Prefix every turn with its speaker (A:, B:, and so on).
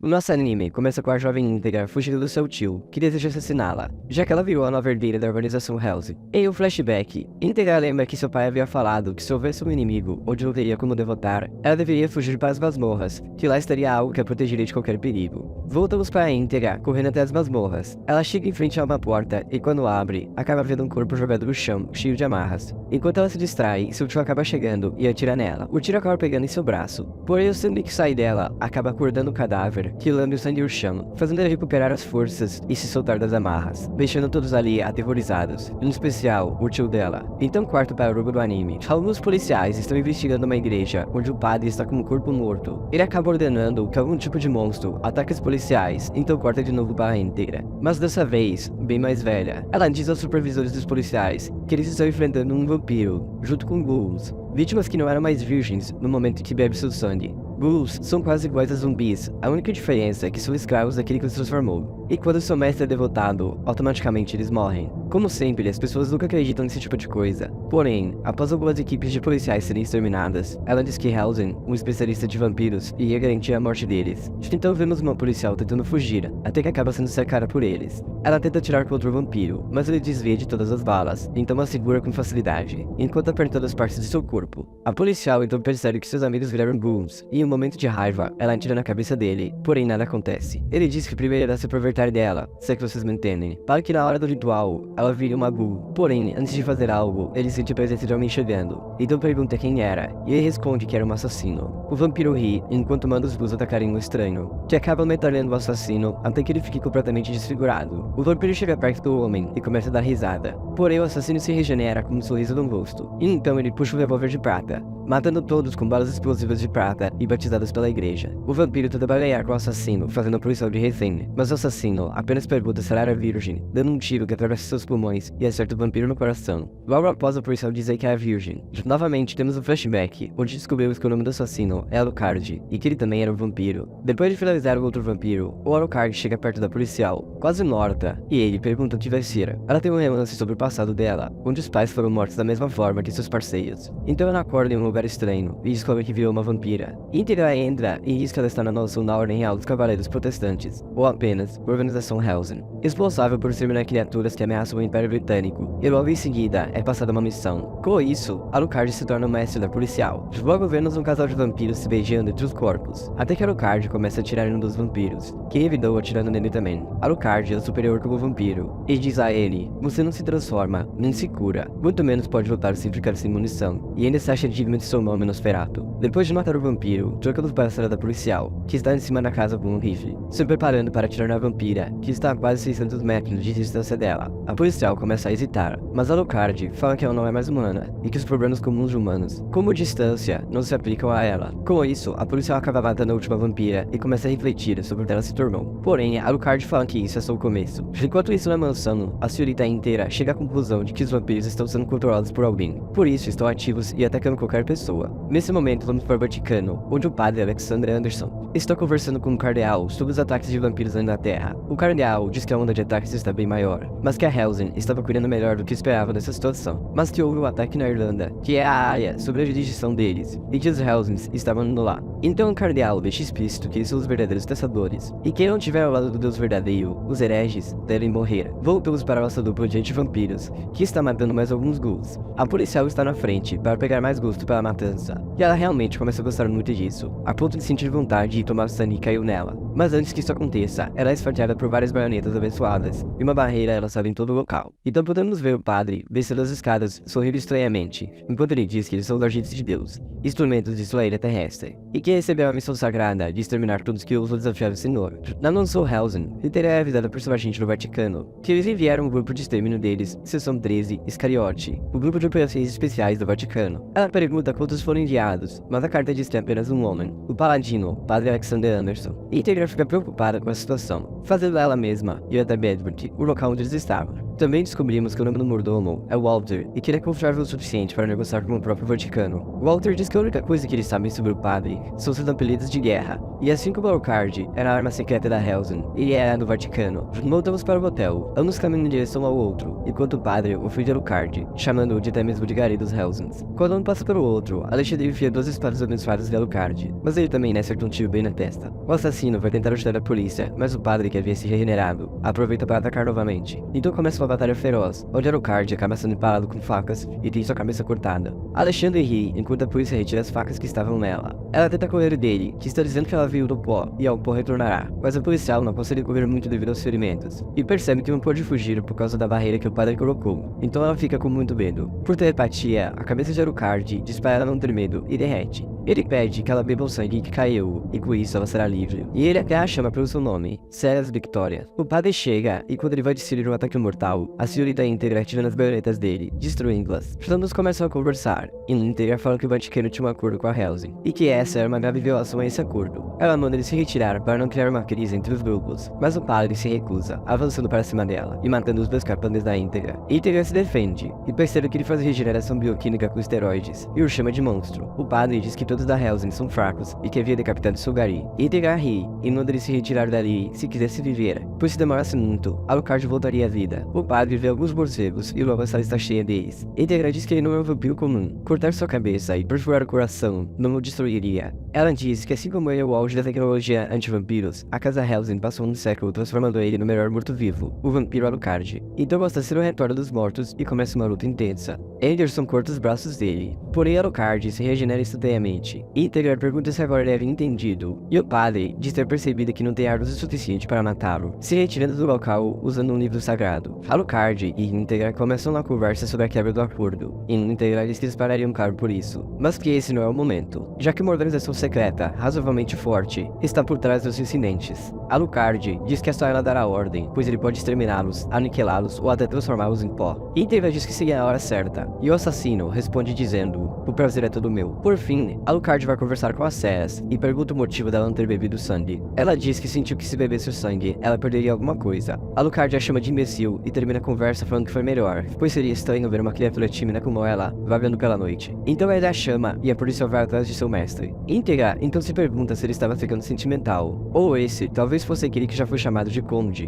A: O nosso anime começa com a jovem íntegra fugindo do seu tio, que deseja assassiná-la, já que ela virou a nova herdeira da organização Hell's. Em um flashback, íntegra lembra que seu pai havia falado que se houvesse um inimigo onde não teria como derrotar, ela deveria fugir para as masmorras, que lá estaria algo que a protegeria de qualquer perigo. Voltamos para a íntegra, correndo até as masmorras. Ela chega em frente a uma porta e quando abre, acaba vendo um corpo jogado no chão, cheio de amarras. Enquanto ela se distrai, seu tio acaba chegando e atira nela. O tiro acaba pegando em seu braço, porém o sangue que sai dela acaba acordando o cadáver, que lambe o sangue no chão, fazendo ele recuperar as forças e se soltar das amarras, deixando todos ali aterrorizados, em especial o tio dela. Então quarto para o jogo do anime. Alguns policiais estão investigando uma igreja, onde o padre está com um corpo morto. Ele acaba ordenando que algum tipo de monstro ataque os policiais, então corta de novo para a inteira. Mas dessa vez, bem mais velha. Ela diz aos supervisores dos policiais que eles estão enfrentando um vampiro, junto com ghouls, vítimas que não eram mais virgens no momento em que bebe seu sangue. Ghouls são quase iguais a zumbis, a única diferença é que são escravos daquele que os transformou. E quando seu mestre é derrotado, automaticamente eles morrem. Como sempre, as pessoas nunca acreditam nesse tipo de coisa. Porém, após algumas equipes de policiais serem exterminadas, ela diz que Hellzen, um especialista de vampiros, iria garantir a morte deles. Então vemos uma policial tentando fugir, até que acaba sendo cercada por eles. Ela tenta atirar contra o vampiro, mas ele desvia de todas as balas, então a segura com facilidade, enquanto aperta as partes de seu corpo. A policial então percebe que seus amigos viraram ghouls, e em um momento de raiva, ela atira na cabeça dele, porém nada acontece. Ele diz que primeiro irá se aproveitar dela, se é que vocês me entendem, para que na hora do ritual, ela vire uma ghoul. Porém, antes de fazer algo, ele sente a presença de alguém chegando, então pergunta quem era, e ele responde que era um assassino. O vampiro ri, enquanto manda os ghouls atacarem o estranho, que acaba metralhando o assassino até que ele fique completamente desfigurado. O vampiro chega perto do homem e começa a dar risada, porém o assassino se regenera com um sorriso no rosto, e então ele puxa o revólver de prata, matando todos com balas explosivas de prata e batizadas pela igreja. O vampiro tenta balear com o assassino, fazendo a punição de refém, mas o assassino apenas pergunta se ela era virgem, dando um tiro que atravessa seus pulmões e acerta o vampiro no coração. Logo após a policial dizer que é virgem, novamente temos um flashback, onde descobrimos que o nome do assassino é Alucard, e que ele também era um vampiro. Depois de finalizar o outro vampiro, o Alucard chega perto da policial, quase morta, e ele pergunta o que vai ser. Ela tem um relance sobre o passado dela, onde os pais foram mortos da mesma forma que seus parceiros. Então ela acorda em um lugar estranho e descobre que virou uma vampira. Íntegra entra e diz que ela está na noção da Ordem Real dos Cavaleiros Protestantes, ou apenas Organização Hellzen, responsável por exterminar criaturas que ameaçam o Império Britânico, e logo em seguida é passada uma missão. Com isso, Alucard se torna o mestre da policial. Logo vemos um casal de vampiros se beijando entre os corpos, até que Alucard começa a atirar em um dos vampiros, que revidou atirando nele também. Alucard é o superior como vampiro, e diz a ele, você não se transforma, nem se cura, muito menos pode lutar sem ficar sem munição, e ainda se acha digno de seu nome Nosferatu. Depois de matar o vampiro, troca-nos para a sala da policial, que está em cima da casa com um rifle, se preparando para atirar na vampira, que está a quase 600 metros de distância dela. A policial começa a hesitar, mas Alucard fala que ela não é mais humana, e que os problemas comuns de humanos, como distância, não se aplicam a ela. Com isso, a policial acaba matando a última vampira e começa a refletir sobre o que ela se tornou. Porém, Alucard fala que isso é só o começo. Enquanto isso na mansão, a senhorita inteira chega à conclusão de que os vampiros estão sendo controlados por alguém, por isso estão ativos e atacando qualquer pessoa. Nesse momento, vamos para o Vaticano, onde o padre Alexander Anderson está conversando com o cardeal sobre os ataques de vampiros na Inglaterra. O cardeal diz que a onda de ataques está bem maior, mas que a Hellzen estava cuidando melhor do que esperava dessa situação, mas que houve um ataque na Irlanda, que é a área sob a jurisdição deles, e que os Hellzens estavam indo lá. Então o cardeal deixa explícito que eles são os verdadeiros caçadores, e quem não estiver ao lado do Deus verdadeiro, os hereges, devem morrer. Voltamos para a nossa dupla de anti-vampiros, que está matando mais alguns ghouls. A policial está na frente para pegar mais gosto pela matança, e ela realmente começa a gostar muito disso, a ponto de sentir vontade de tomar o sangue que caiu nela. Mas antes que isso aconteça, ela é esfaqueada por várias baionetas abençoadas, e uma barreira ela sabe em todo o local. Então podemos ver o padre, descendo as escadas, sorrindo estranhamente, enquanto ele diz que eles são os agentes de Deus, instrumentos de sua ilha terrestre, e que recebeu a missão sagrada de exterminar todos que ousam desafiar o Senhor. Na mansão Hellzen, Peter é avisada por sua agente no Vaticano, que eles enviaram um grupo de extermínio deles, seção 13, Iscariote, o grupo de operações especiais do Vaticano. Ela pergunta quantos foram enviados, mas a carta diz que é apenas um homem, o paladino, Padre Alexander Anderson. Íntegra fica preocupada com a situação, fazendo ela mesma ir até Bedford, o local onde eles estavam. Também descobrimos que o nome do mordomo é Walter e que ele é confiável o suficiente para negociar com o próprio Vaticano. Walter diz que a única coisa que eles sabem sobre o padre são seus apelidos de guerra, e assim como o Alucard era a arma secreta da Hellsing, ele era do Vaticano. Voltamos para o hotel, ambos caminham em direção ao outro, enquanto o padre o filho de Alucard, chamando-o de até mesmo de Gary dos Hellsings. Quando um passa para o outro, Alexandre enfia 2 espadas abençoadas de Alucard, mas ele também acerta um tiro bem na testa. O assassino vai tentar ajudar a polícia, mas o padre, que havia se regenerado, aproveita para atacar novamente. Então começa uma batalha feroz, onde Alucard acaba sendo empalado com facas e tem sua cabeça cortada. Alexandre ri enquanto a polícia retira as facas que estavam nela. Ela tenta correr dele, que está dizendo que ela veio do pó e ao pó retornará, mas o policial não consegue correr muito devido aos ferimentos, e percebe que não pode fugir por causa da barreira que o padre colocou, então ela fica com muito medo. Por telepatia, a cabeça de Alucard dispara ela não ter medo e derrete. Ele pede que ela beba o sangue que caiu, e com isso ela será livre. E ele até a chama pelo seu nome, Ceres Victoria. O padre chega, e quando ele vai desferir um ataque mortal, a senhorita Íntegra atira nas baionetas dele, destruindo-as. Os ambos começam a conversar, e Íntegra fala que o Vaticano tinha um acordo com a Hellsing, e que essa era uma grave violação a esse acordo. Ela manda ele se retirar para não criar uma crise entre os grupos, mas o padre se recusa, avançando para cima dela, e matando os 2 capangas da Íntegra. Íntegra se defende, e percebe que ele faz regeneração bioquímica com esteroides, e o chama de monstro. O padre diz que todos da Hellsing são fracos e que havia decapitado seu Gary. Íntegra ri e manda ele se retirar dali se quisesse viver, pois se demorasse muito, Alucard voltaria à vida. O padre vê alguns morcegos e logo a sala está cheia deles. Íntegra diz que ele não é um vampiro comum. Cortar sua cabeça e perfurar o coração não o destruiria. Ela diz que assim como ele é o auge da tecnologia anti-vampiros, a casa Hellsing passou um século transformando ele no melhor morto-vivo, o vampiro Alucard. Então basta ser o retorno dos mortos e começa uma luta intensa. Anderson corta os braços dele, porém Alucard se regenera instantaneamente. Íntegra pergunta se agora ele havia entendido, e o padre diz ter percebido que não tem armas o suficiente para matá-lo, se retirando do local usando um livro sagrado. Alucard e Íntegra começam uma conversa sobre a quebra do acordo, e Íntegra diz que eles parariam caro por isso, mas que esse não é o momento, já que uma organização secreta, razoavelmente forte, está por trás dos incidentes. Alucard diz que é só ela dar a ordem, pois ele pode exterminá-los, aniquilá-los ou até transformá-los em pó. Íntegra diz que seria a hora certa, e o assassino responde dizendo: "O prazer é todo meu." Por fim, Alucard vai conversar com a Ceres e pergunta o motivo dela não ter bebido sangue. Ela diz que sentiu que se bebesse o sangue, ela perderia alguma coisa. Alucard a chama de imbecil e termina a conversa falando que foi melhor, pois seria estranho ver uma criatura tímida como ela vagando pela noite. Então ele a chama e a polícia vai atrás de seu mestre. Íntegra então se pergunta se ele estava ficando sentimental, ou esse talvez fosse aquele que já foi chamado de Conde.